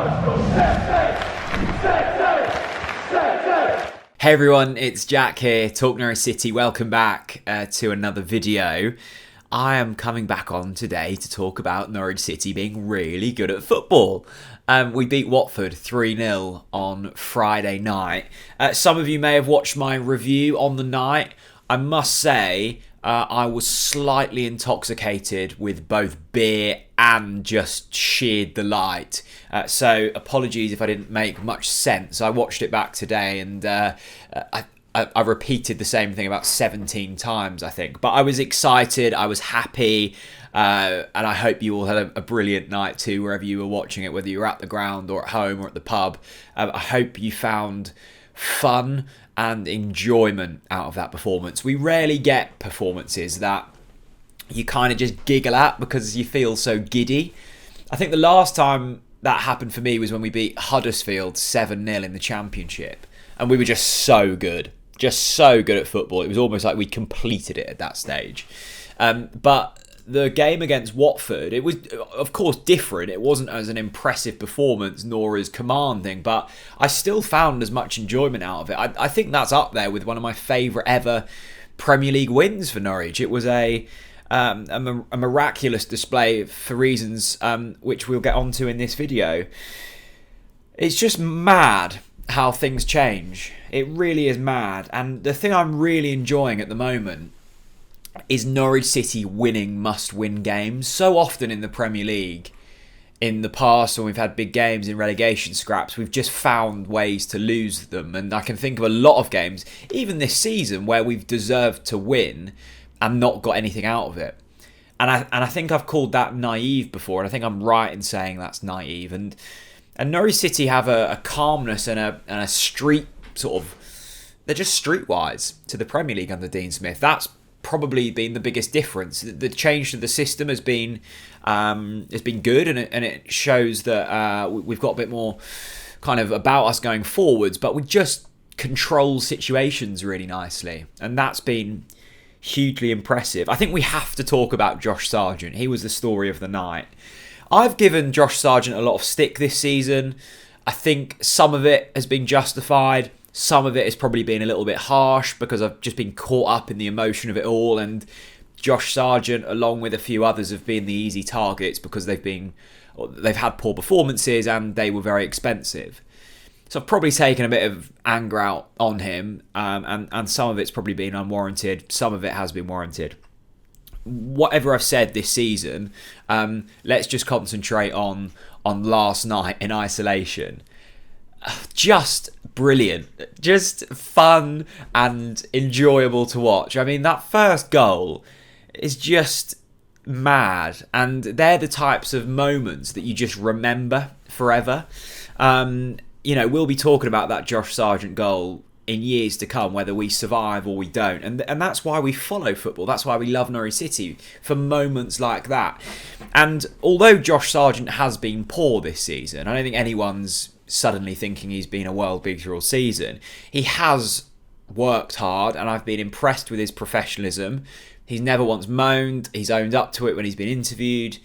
Hey everyone, it's Jack here, TalkNorwichCity. Welcome back to another video. I am coming back on today to talk about Norwich City being really good at football. We beat Watford 3-0 on Friday night. Some of you may have watched my review on the night. I must say, I was slightly intoxicated with both beer and just sheer delight. So apologies if I didn't make much sense. I watched it back today and I repeated the same thing about 17 times, I think. But I was excited, I was happy, and I hope you all had a brilliant night too, wherever you were watching it, whether you were at the ground or at home or at the pub. I hope you found fun and enjoyment out of that performance. We rarely get performances that you kind of just giggle at because you feel so giddy. I think the last time that happened for me was when we beat Huddersfield 7-0 in the Championship, and we were just so good at football. It was almost like we completed it at that stage. But the game against Watford, it was, of course, different. It wasn't as an impressive performance nor as commanding, but I still found as much enjoyment out of it. I think that's up there with one of my favourite ever Premier League wins for Norwich. It was a miraculous display for reasons which we'll get onto in this video. It's just mad how things change. It really is mad. And the thing I'm really enjoying at the moment is Norwich City winning must-win games. So often in the Premier League, in the past when we've had big games in relegation scraps, we've just found ways to lose them. And I can think of a lot of games, even this season, where we've deserved to win and not got anything out of it. And I think I've called that naive before, and I think I'm right in saying that's naive. And Norwich City have a calmness and a street sort of, they're just streetwise to the Premier League under Dean Smith. That's probably been the biggest difference. The change to the system has been good, and it shows that we've got a bit more kind of about us going forwards, but we just control situations really nicely, and that's been hugely impressive. I think we have to talk about Josh Sargent. He was the story of the night. I've given Josh Sargent a lot of stick this season. I think some of it has been justified. Some of it has probably been a little bit harsh because I've just been caught up in the emotion of it all. And Josh Sargent, along with a few others, have been the easy targets because they've had poor performances and they were very expensive. So I've probably taken a bit of anger out on him, and some of it's probably been unwarranted. Some of it has been warranted. Whatever I've said this season, let's just concentrate on last night in isolation. Just brilliant, just fun and enjoyable to watch. I mean, that first goal is just mad, and they're the types of moments that you just remember forever. We'll be talking about that Josh Sargent goal in years to come, whether we survive or we don't, and that's why we follow football. That's why we love Norwich City, for moments like that. And although Josh Sargent has been poor this season, I don't think anyone's suddenly thinking he's been a world beater all season. He has worked hard, and I've been impressed with his professionalism. He's never once moaned. He's owned up to it when he's been interviewed,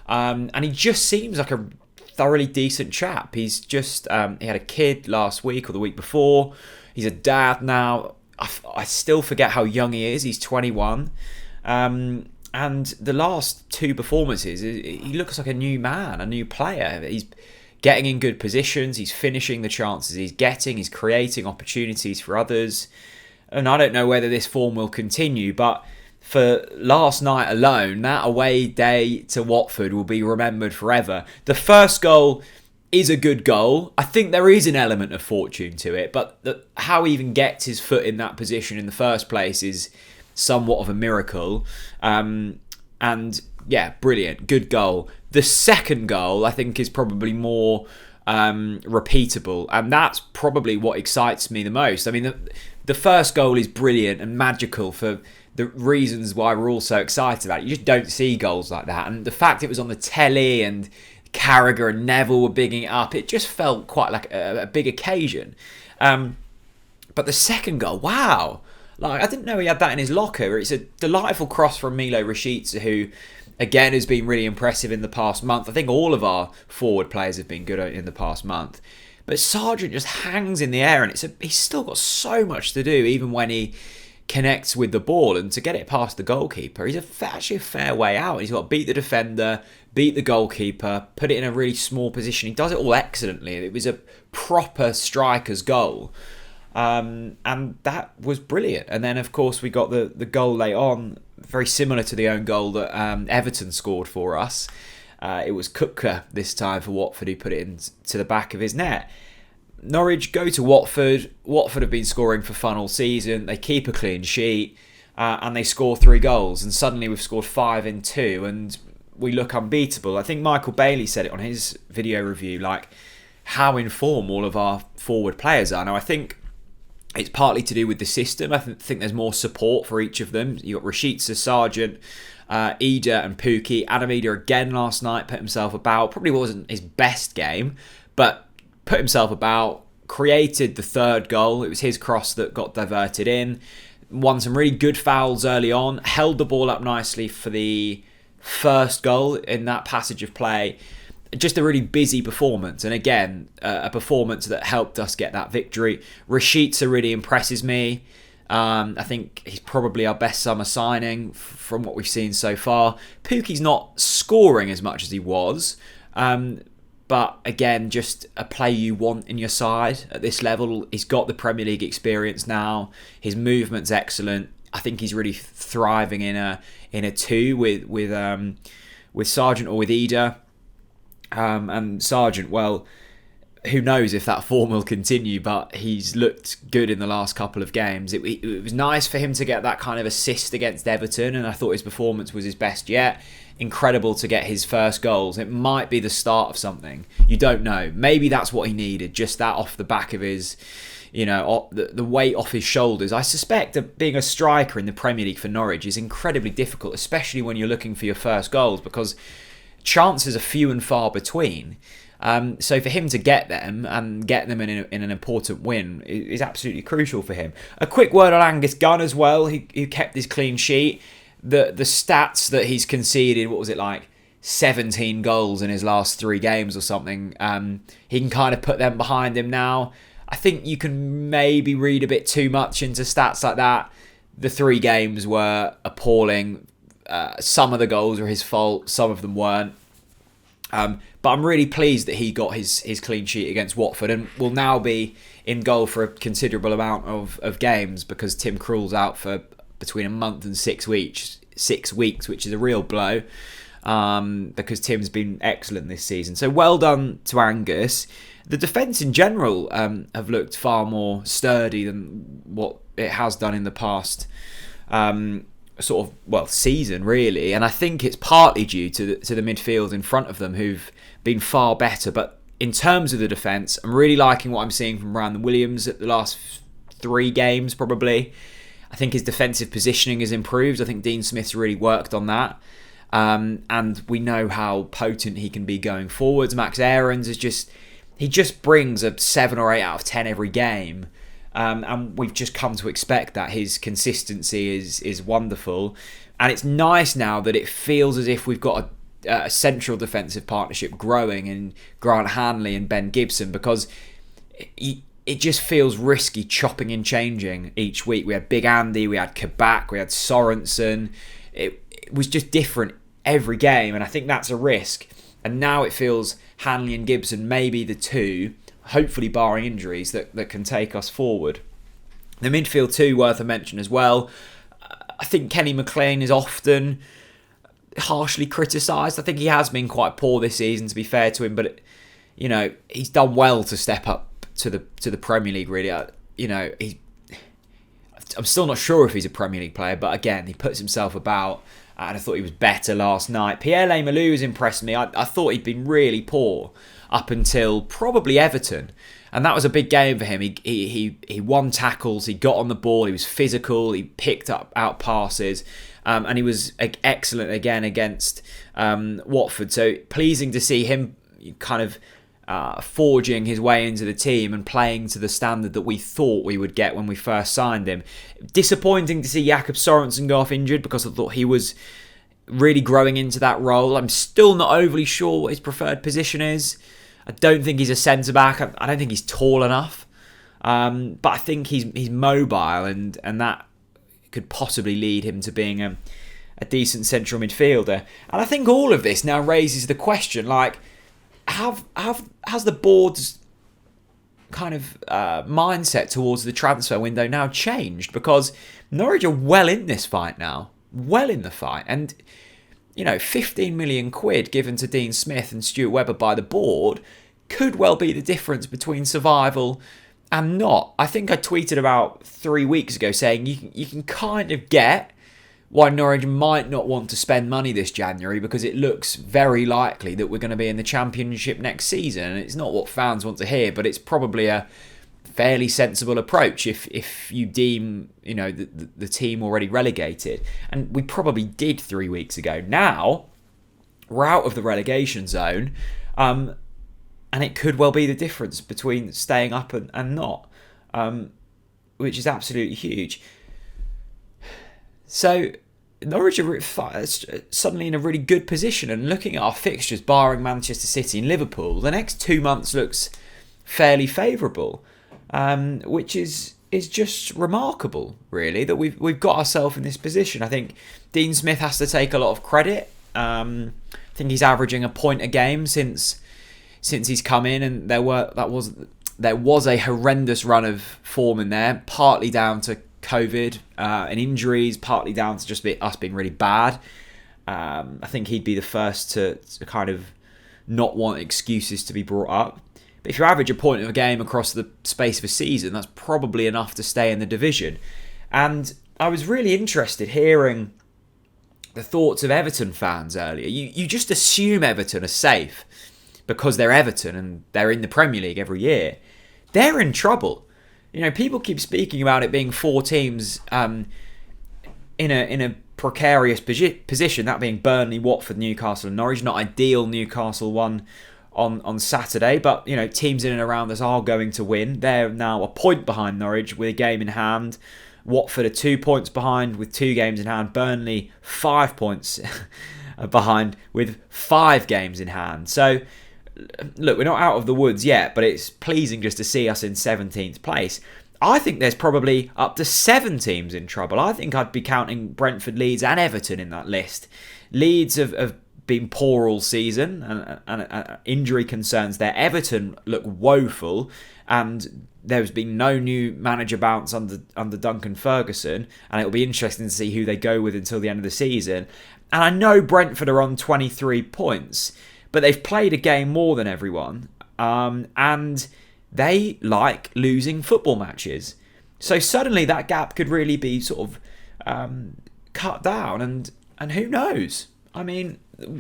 and he just seems like a thoroughly decent chap. He's just he had a kid last week or the week before. He's a dad now. I still forget how young he is. He's 21. And the last two performances, he looks like a new man, a new player. He's getting in good positions. He's finishing the chances he's getting. He's creating opportunities for others. And I don't know whether this form will continue, but for last night alone, that away day to Watford will be remembered forever. The first goal is a good goal. I think there is an element of fortune to it, but how he even gets his foot in that position in the first place is somewhat of a miracle. And yeah, brilliant, good goal. The second goal, I think, is probably more repeatable, and that's probably what excites me the most. I mean, the first goal is brilliant and magical for the reasons why we're all so excited about it. You just don't see goals like that, and the fact it was on the telly and Carragher and Neville were bigging it up, it just felt quite like a big occasion. But the second goal, wow, Like, I didn't know he had that in his locker. It's a delightful cross from Milo Rashica, who, again, has been really impressive in the past month. I think all of our forward players have been good in the past month. But Sargent just hangs in the air, and he's still got so much to do, even when he connects with the ball. And to get it past the goalkeeper, he's actually a fair way out. He's got to beat the defender, beat the goalkeeper, put it in a really small position. He does it all excellently. It was a proper striker's goal. And that was brilliant. And then, of course, we got the goal late on, very similar to the own goal that Everton scored for us. It was Kutka this time for Watford, who put it into the back of his net. Norwich go to Watford. Watford have been scoring for fun all season. They keep a clean sheet, and they score 3 goals. And suddenly we've scored 5 in 2, and we look unbeatable. I think Michael Bailey said it on his video review, like how in form all of our forward players are. Now, I think it's partly to do with the system. I think there's more support for each of them. You've got Rashica, Sargent, Ida and Pukki. Adam Ida again last night put himself about. Probably wasn't his best game, but put himself about, created the 3rd goal. It was his cross that got diverted in. Won some really good fouls early on. Held the ball up nicely for the 1st goal in that passage of play. Just a really busy performance, and again, a performance that helped us get that victory. Rashica really impresses me. I think he's probably our best summer signing from what we've seen so far. Pukki's not scoring as much as he was, but again, just a player you want in your side at this level. He's got the Premier League experience now. His movement's excellent. I think he's really thriving in a 2 with Sargent or with Ida. And Sargent, well, who knows if that form will continue, but he's looked good in the last couple of games. It was nice for him to get that kind of assist against Everton, and I thought his performance was his best yet. Incredible to get his 1st goals. It might be the start of something. You don't know. Maybe that's what he needed, just that off the back of his, the weight off his shoulders. I suspect that being a striker in the Premier League for Norwich is incredibly difficult, especially when you're looking for your 1st goals, because chances are few and far between. So for him to get them and get them in an important win is absolutely crucial for him. A quick word on Angus Gunn as well, who kept his clean sheet. The stats that he's conceded, what was it, like 17 goals in his last 3 games or something. He can kind of put them behind him now. I think you can maybe read a bit too much into stats like that. The 3 games were appalling. Some of the goals were his fault, some of them weren't. But I'm really pleased that he got his clean sheet against Watford and will now be in goal for a considerable amount of games, because Tim Krul's out for between a month and 6 weeks, which is a real blow, because Tim's been excellent this season. So well done to Angus. The defence in general have looked far more sturdy than what it has done in the past season, really, and I think it's partly due to the midfield in front of them, who've been far better. But in terms of the defence, I'm really liking what I'm seeing from Brandon Williams at the last 3 games, probably. I think his defensive positioning has improved. I think Dean Smith's really worked on that, and we know how potent he can be going forwards. Max Aarons he just brings a 7 or 8 out of 10 every game. And we've just come to expect that. His consistency is wonderful. And it's nice now that it feels as if we've got a central defensive partnership growing in Grant Hanley and Ben Gibson, because it just feels risky chopping and changing each week. We had Big Andy, we had Kabak, we had Sorensen. It was just different every game, and I think that's a risk. And now it feels Hanley and Gibson may be the 2, hopefully barring injuries, that can take us forward. The midfield too, worth a mention as well. I think Kenny McLean is often harshly criticised. I think he has been quite poor this season, to be fair to him, but he's done well to step up to the Premier League, really. I'm still not sure if he's a Premier League player, but again, he puts himself about, and I thought he was better last night. Pierre Lemalou has impressed me. I thought he'd been really poor up until probably Everton, and that was a big game for him. He won tackles, he got on the ball, he was physical, he picked up out passes, and he was excellent again against Watford. So pleasing to see him kind of forging his way into the team and playing to the standard that we thought we would get when we first signed him. Disappointing to see Jakob Sorensen go off injured, because I thought he was really growing into that role. I'm still not overly sure what his preferred position is. I don't think he's a centre-back. I don't think he's tall enough. But I think he's mobile, and that could possibly lead him to being a decent central midfielder. And I think all of this now raises the question, like, has the board's kind of mindset towards the transfer window now changed? Because Norwich are well in this fight now. Well in the fight. And, 15 million quid given to Dean Smith and Stuart Webber by the board could well be the difference between survival and not. I think I tweeted about 3 weeks ago saying you can kind of get why Norwich might not want to spend money this January, because it looks very likely that we're going to be in the Championship next season. And it's not what fans want to hear, but it's probably a fairly sensible approach if you deem the team already relegated. And we probably did 3 weeks ago. Now we're out of the relegation zone, and it could well be the difference between staying up and not, which is absolutely huge. So Norwich are suddenly in a really good position, and looking at our fixtures, barring Manchester City and Liverpool, the next 2 months looks fairly favourable, which is just remarkable, really, that we've got ourselves in this position. I think Dean Smith has to take a lot of credit. I think he's averaging a point a game since he's come in, and there was a horrendous run of form in there, partly down to COVID and injuries, partly down to just us being really bad. I think he'd be the first to kind of not want excuses to be brought up. But if you average a point of a game across the space of a season, that's probably enough to stay in the division. And I was really interested hearing the thoughts of Everton fans earlier. You just assume Everton are safe because they're Everton and they're in the Premier League every year. They're in trouble. People keep speaking about it being 4 teams in a precarious position, that being Burnley, Watford, Newcastle and Norwich. Not ideal. Newcastle won on Saturday, but teams in and around us are going to win. They're now a point behind Norwich with a game in hand. Watford are 2 points behind with 2 games in hand. Burnley 5 points behind with 5 games in hand. So look, we're not out of the woods yet, but it's pleasing just to see us in 17th place. I think there's probably up to 7 teams in trouble. I think I'd be counting Brentford, Leeds and Everton in that list. Leeds have been poor all season, and injury concerns there. Everton look woeful, and there's been no new manager bounce under Duncan Ferguson, and it'll be interesting to see who they go with until the end of the season. And I know Brentford are on 23 points, but they've played a game more than everyone, and they like losing football matches. So suddenly that gap could really be sort of cut down, and who knows? I mean,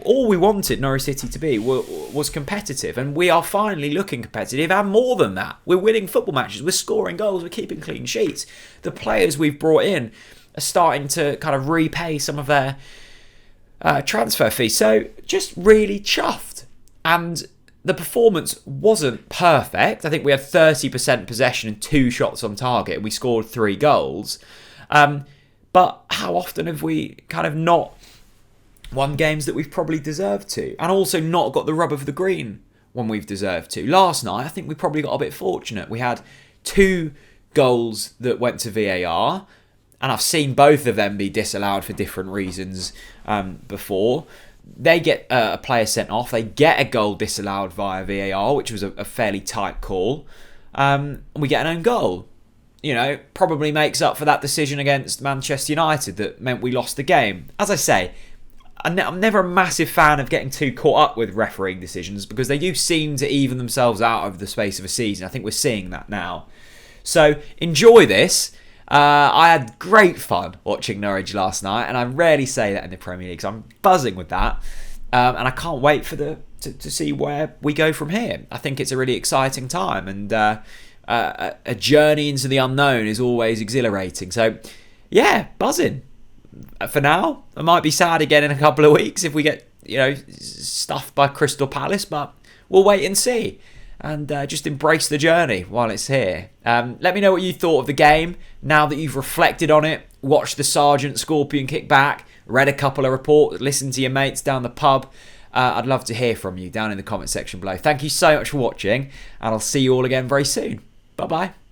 all we wanted Norwich City to be was competitive, and we are finally looking competitive, and more than that. We're winning football matches, we're scoring goals, we're keeping clean sheets. The players we've brought in are starting to kind of repay some of their transfer fees. So just really chuffed. And the performance wasn't perfect. I think we had 30% possession and 2 shots on target, and we scored 3 goals. But how often have we kind of not won games that we've probably deserved to, and also not got the rub of the green when we've deserved to? Last night, I think we probably got a bit fortunate. We had 2 goals that went to VAR, and I've seen both of them be disallowed for different reasons before. They get a player sent off. They get a goal disallowed via VAR, which was a fairly tight call. And we get an own goal. Probably makes up for that decision against Manchester United that meant we lost the game. As I say, I'm never a massive fan of getting too caught up with refereeing decisions, because they do seem to even themselves out over the space of a season. I think we're seeing that now. So enjoy this. I had great fun watching Norwich last night, and I rarely say that in the Premier League, so I'm buzzing with that. And I can't wait for to see where we go from here. I think it's a really exciting time, and a journey into the unknown is always exhilarating. So, yeah, buzzing. For now, I might be sad again in a couple of weeks if we get stuffed by Crystal Palace, but we'll wait and see. And just embrace the journey while it's here. Let me know what you thought of the game now that you've reflected on it, watched the Sargent Scorpion kick back, read a couple of reports, listened to your mates down the pub. I'd love to hear from you down in the comment section below. Thank you so much for watching, and I'll see you all again very soon. Bye-bye.